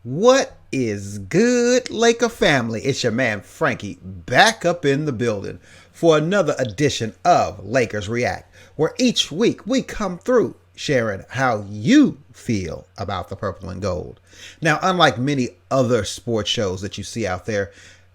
What is good, Laker family? It's your man Frankie back up in the building for another edition of Lakers React, where each week we come through sharing how you feel about the purple and gold. Now, unlike many other sports shows that you see out there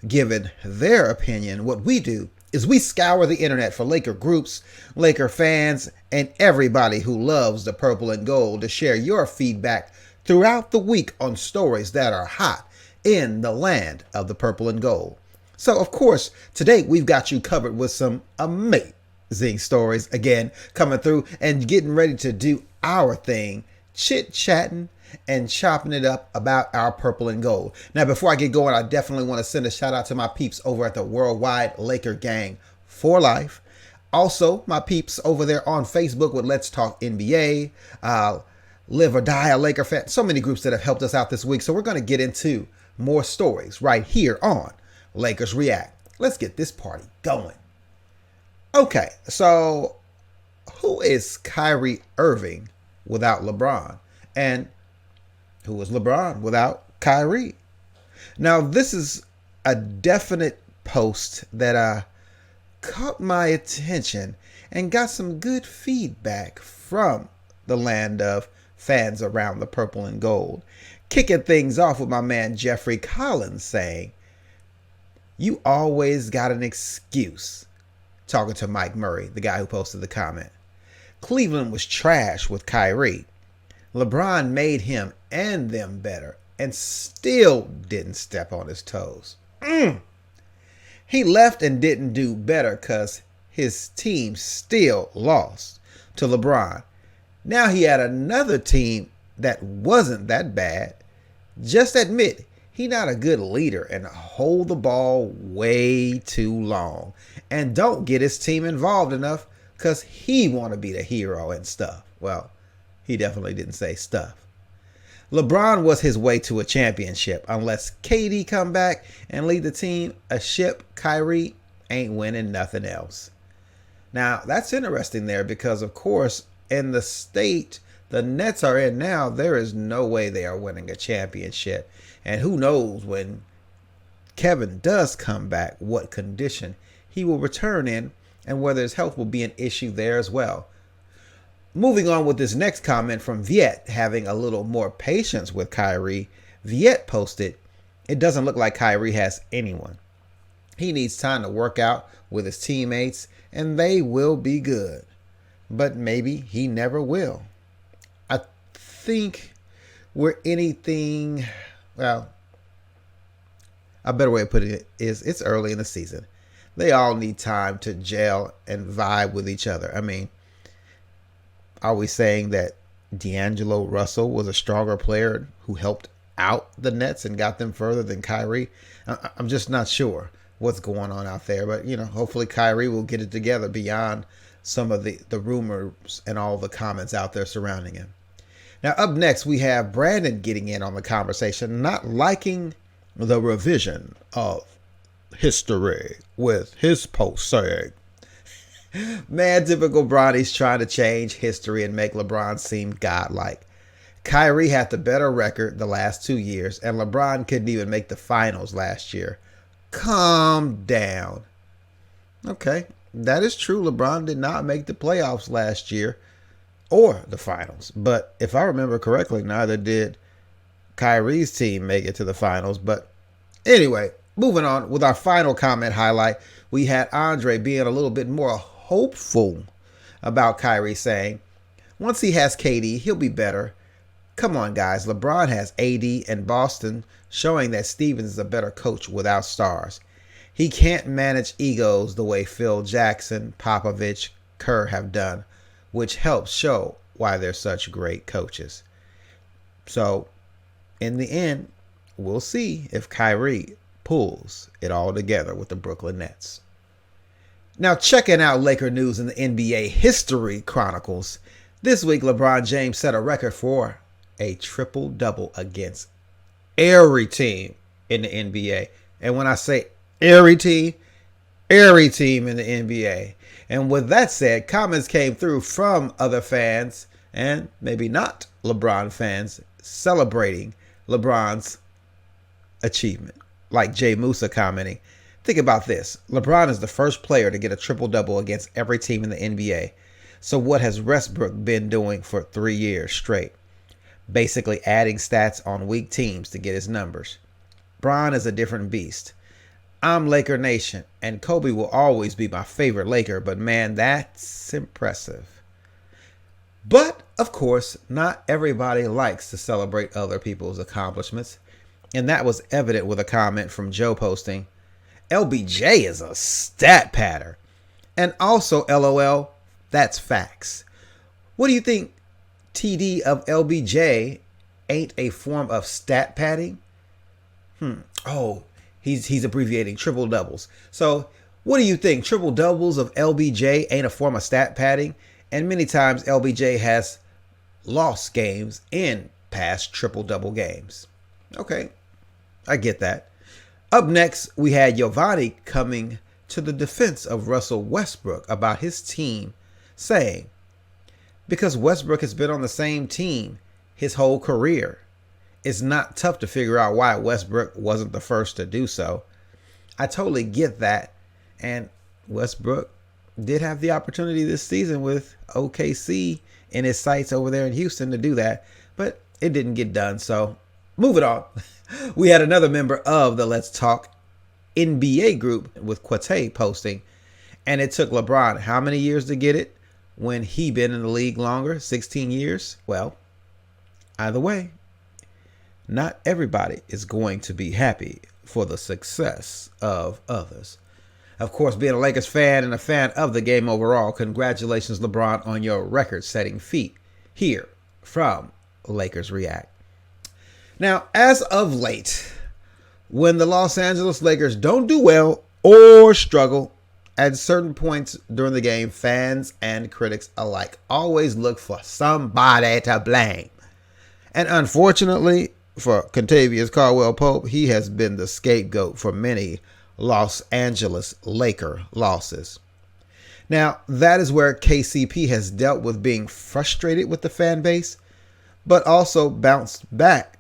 giving their opinion, what we do is we scour the internet for Laker groups, Laker fans, and everybody who loves the purple and gold to share your feedback throughout the week on stories that are hot in the land of the purple and gold. So, of course, today we've got you covered with some amazing stories, again, coming through and getting ready to do our thing, chit-chatting and chopping it up about our purple and gold. Now, before I get going, I definitely want to send a shout out to my peeps over at the Worldwide Laker Gang for Life. Also, my peeps over there on Facebook with Let's Talk NBA, Live or Die a Laker Fan. So many groups that have helped us out this week. So we're going to get into more stories right here on Lakers React. Let's get this party going. Okay, so who is Kyrie Irving without LeBron? And who is LeBron without Kyrie? Now, this is a definite post that caught my attention and got some good feedback from the land of fans around the purple and gold. Kicking things off with my man Jeffrey Collins saying, "You always got an excuse." Talking to Mike Murray, the guy who posted the comment. Cleveland was trash with Kyrie. LeBron made him and them better and still didn't step on his toes. He left and didn't do better because his team still lost to LeBron. Now he had another team that wasn't that bad. Just admit he not a good leader and hold the ball way too long. And don't get his team involved enough because he want to be the hero and stuff. Well, he definitely didn't say stuff. LeBron was his way to a championship. Unless KD come back and lead the team a ship, Kyrie ain't winning nothing else. Now, that's interesting there because, of course, in the state the Nets are in now, there is no way they are winning a championship. And who knows when Kevin does come back, what condition he will return in and whether his health will be an issue there as well. Moving on with this next comment from Viet, having a little more patience with Kyrie. Viet posted, "It doesn't look like Kyrie has anyone. He needs time to work out with his teammates and they will be good. But maybe he never will." I think we're anything, well, a better way of putting it is it's early in the season. They all need time to gel and vibe with each other. I mean, are we saying that D'Angelo Russell was a stronger player who helped out the Nets and got them further than Kyrie? I'm just not sure what's going on out there. But, hopefully Kyrie will get it together beyond some of the rumors and all the comments out there surrounding him. Now, up next, we have Brandon getting in on the conversation, not liking the revision of history with his post saying, "Man, typical Bronny's trying to change history and make LeBron seem godlike. Kyrie had the better record the last 2 years, and LeBron couldn't even make the finals last year. Calm down." Okay, that is true. LeBron did not make the playoffs last year or the finals. But if I remember correctly, neither did Kyrie's team make it to the finals. But anyway, moving on with our final comment highlight, we had Andre being a little bit more hopeful about Kyrie, saying, "Once he has KD, he'll be better. Come on, guys. LeBron has AD and Boston, showing that Stevens is a better coach without stars. He can't manage egos the way Phil Jackson, Popovich, Kerr have done, which helps show why they're such great coaches." So, in the end, we'll see if Kyrie pulls it all together with the Brooklyn Nets. Now, checking out Laker news in the NBA History Chronicles, this week LeBron James set a record for a triple-double against every team in the NBA. And when I say every team in the NBA. And with that said, comments came through from other fans and maybe not LeBron fans celebrating LeBron's achievement. Like Jay Musa commenting, think about this. LeBron is the first player to get a triple-double against every team in the NBA. So what has Westbrook been doing for 3 years straight? Basically adding stats on weak teams to get his numbers. Bron is a different beast. I'm Laker Nation, and Kobe will always be my favorite Laker, but man, that's impressive. But, of course, not everybody likes to celebrate other people's accomplishments, and that was evident with a comment from Joe posting, LBJ is a stat patter. And also, LOL, that's facts. What do you think, TD of LBJ ain't a form of stat padding? Oh, he's abbreviating triple doubles. So what do you think? Triple doubles of LBJ ain't a form of stat padding? And many times LBJ has lost games in past triple double games. Okay, I get that. Up next, we had Giovanni coming to the defense of Russell Westbrook about his team, saying, because Westbrook has been on the same team his whole career, it's not tough to figure out why Westbrook wasn't the first to do so. I totally get that. And Westbrook did have the opportunity this season with OKC in his sights over there in Houston to do that, but it didn't get done. So moving on. We had another member of the Let's Talk NBA group with Quate posting, and it took LeBron how many years to get it when he been in the league longer? 16 years? Well, either way, not everybody is going to be happy for the success of others. Of course, being a Lakers fan and a fan of the game overall, congratulations, LeBron, on your record-setting feat here from Lakers React. Now, as of late, when the Los Angeles Lakers don't do well or struggle, at certain points during the game, fans and critics alike always look for somebody to blame. And unfortunately for Kentavious Caldwell-Pope, he has been the scapegoat for many Los Angeles Laker losses. Now, that is where KCP has dealt with being frustrated with the fan base, but also bounced back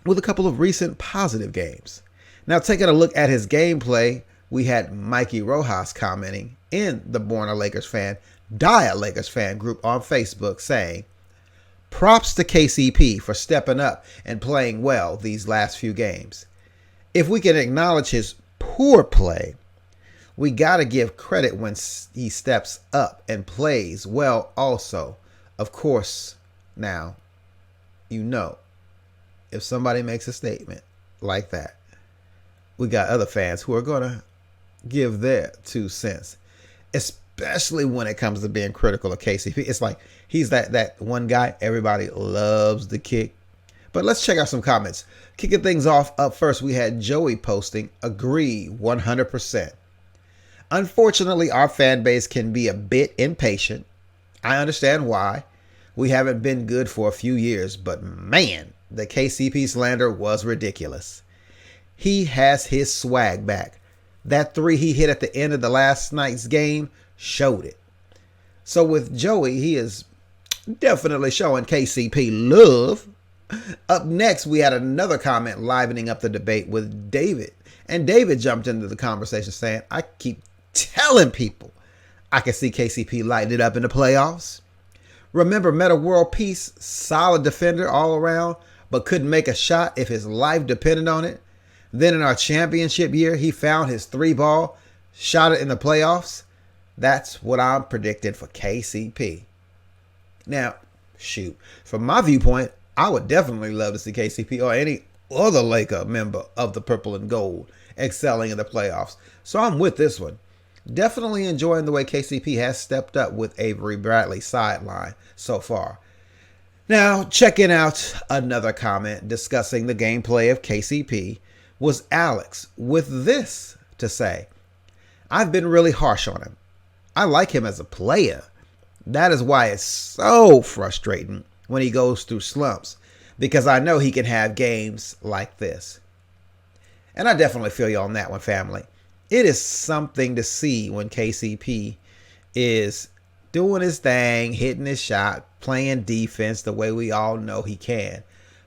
with a couple of recent positive games. Now, taking a look at his gameplay, we had Mikey Rojas commenting in the Born a Lakers Fan, Die a Lakers Fan group on Facebook saying, props to KCP for stepping up and playing well these last few games. If we can acknowledge his poor play, we got to give credit when he steps up and plays well also. Of course, now, you know, if somebody makes a statement like that, we got other fans who are going to give their 2 cents, especially when it comes to being critical of KCP. It's like he's that one guy everybody loves to kick. But let's check out some comments. Kicking things off, up first, we had Joey posting, agree 100%. Unfortunately, our fan base can be a bit impatient. I understand why. We haven't been good for a few years, but man, the KCP slander was ridiculous. He has his swag back. That 3 he hit at the end of the last night's game showed it. So with Joey, he is definitely showing KCP love. Up next, we had another comment livening up the debate with David. And David jumped into the conversation saying, I keep telling people I can see KCP lighting it up in the playoffs. Remember Meta World Peace, solid defender all around, but couldn't make a shot if his life depended on it. Then in our championship year, he found his 3-ball, shot it in the playoffs. That's what I'm predicting for KCP. Now, shoot, from my viewpoint, I would definitely love to see KCP or any other Laker member of the purple and gold excelling in the playoffs. So I'm with this one. Definitely enjoying the way KCP has stepped up with Avery Bradley's sideline so far. Now, checking out another comment discussing the gameplay of KCP was Alex with this to say, I've been really harsh on him. I like him as a player. That is why it's so frustrating when he goes through slumps, because I know he can have games like this. And I definitely feel you on that one, family. It is something to see when KCP is doing his thing, hitting his shot, playing defense the way we all know he can.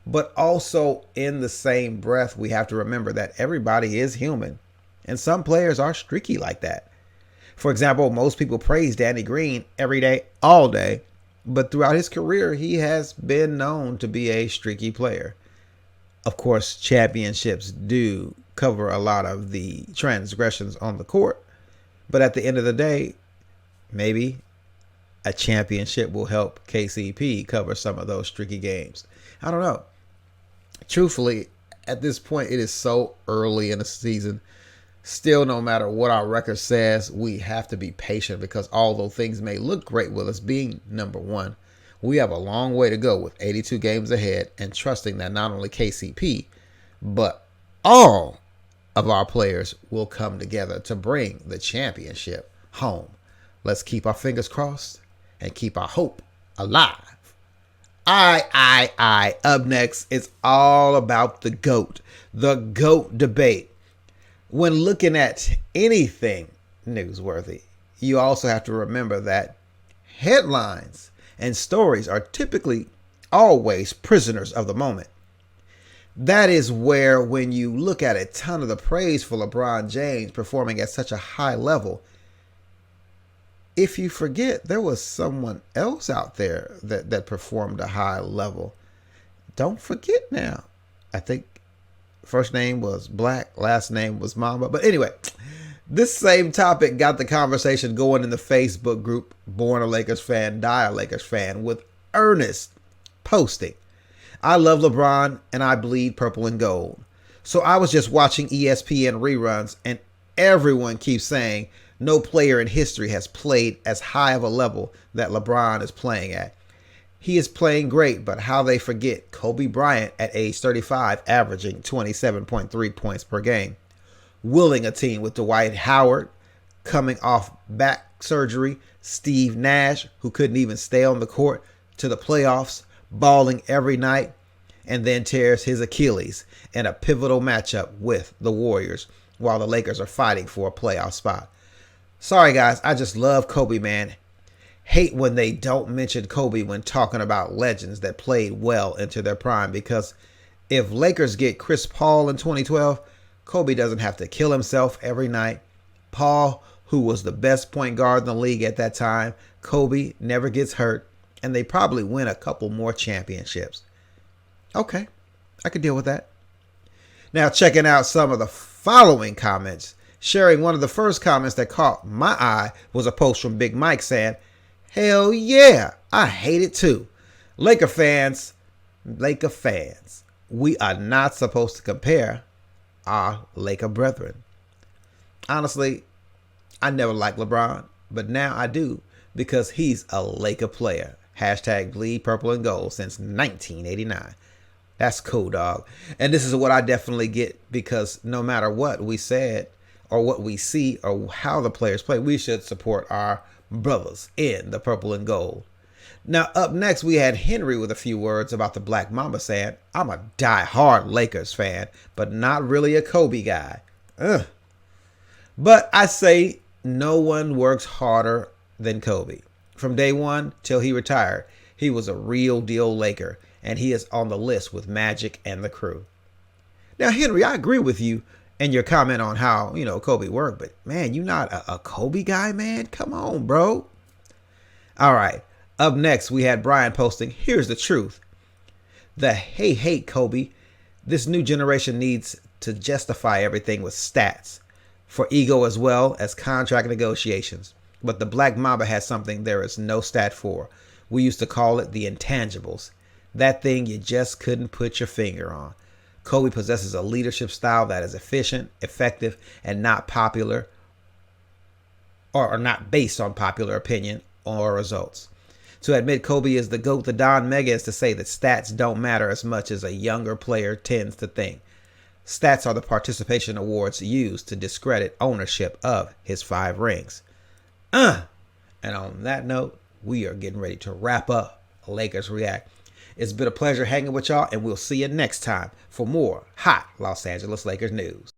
But also in the same breath, we have to remember that everybody is human. And some players are streaky like that. For example, most people praise Danny Green every day, all day. But throughout his career, he has been known to be a streaky player. Of course, championships do cover a lot of the transgressions on the court. But at the end of the day, maybe a championship will help KCP cover some of those streaky games. I don't know. Truthfully, at this point, it is so early in the season. Still, no matter what our record says, we have to be patient because although things may look great with us being number one, we have a long way to go with 82 games ahead and trusting that not only KCP, but all of our players will come together to bring the championship home. Let's keep our fingers crossed and keep our hope alive. Up next, it's all about the GOAT debate. When looking at anything newsworthy, you also have to remember that headlines and stories are typically always prisoners of the moment. That is where when you look at a ton of the praise for LeBron James performing at such a high level, if you forget there was someone else out there that performed a high level, don't forget now. I think first name was Black, last name was Mamba. But anyway, this same topic got the conversation going in the Facebook group, Born a Lakers Fan, Die a Lakers Fan, with Ernest posting, I love LeBron and I bleed purple and gold. So I was just watching ESPN reruns and everyone keeps saying no player in history has played as high of a level that LeBron is playing at. He is playing great, but how they forget Kobe Bryant at age 35 averaging 27.3 points per game. Willing a team with Dwight Howard coming off back surgery, Steve Nash, who couldn't even stay on the court, to the playoffs, balling every night, and then tears his Achilles in a pivotal matchup with the Warriors while the Lakers are fighting for a playoff spot. Sorry, guys, I just love Kobe, man. Hate when they don't mention Kobe when talking about legends that played well into their prime, because if Lakers get Chris Paul in 2012, Kobe doesn't have to kill himself every night. Paul, who was the best point guard in the league at that time, Kobe never gets hurt, and they probably win a couple more championships. Okay, I could deal with that. Now, checking out some of the following comments. Sharing one of the first comments that caught my eye was a post from Big Mike saying, hell yeah, I hate it too. Laker fans, we are not supposed to compare our Laker brethren. Honestly, I never liked LeBron, but now I do because he's a Laker player. Hashtag bleed purple and gold since 1989. That's cool, dog. And this is what I definitely get, because no matter what we said or what we see or how the players play, we should support our brothers in the purple and gold. Now, up next, we had Henry with a few words about the Black Mamba saying, I'm a die-hard Lakers fan, but not really a Kobe guy. But I say no one works harder than Kobe. From day one till he retired, he was a real deal Laker, and he is on the list with Magic and the crew. Now, Henry, I agree with you and your comment on how, Kobe worked, but man, you not a Kobe guy, man? Come on, bro. All right. Up next, we had Brian posting, here's the truth. The hate Kobe. This new generation needs to justify everything with stats for ego as well as contract negotiations. But the Black Mamba has something there is no stat for. We used to call it the intangibles. That thing you just couldn't put your finger on. Kobe possesses a leadership style that is efficient, effective, and not popular or not based on popular opinion or results. To admit Kobe is the GOAT, the Don Mega, is to say that stats don't matter as much as a younger player tends to think. Stats are the participation awards used to discredit ownership of his 5 rings. And on that note, we are getting ready to wrap up Lakers React. It's been a pleasure hanging with y'all, and we'll see you next time for more hot Los Angeles Lakers news.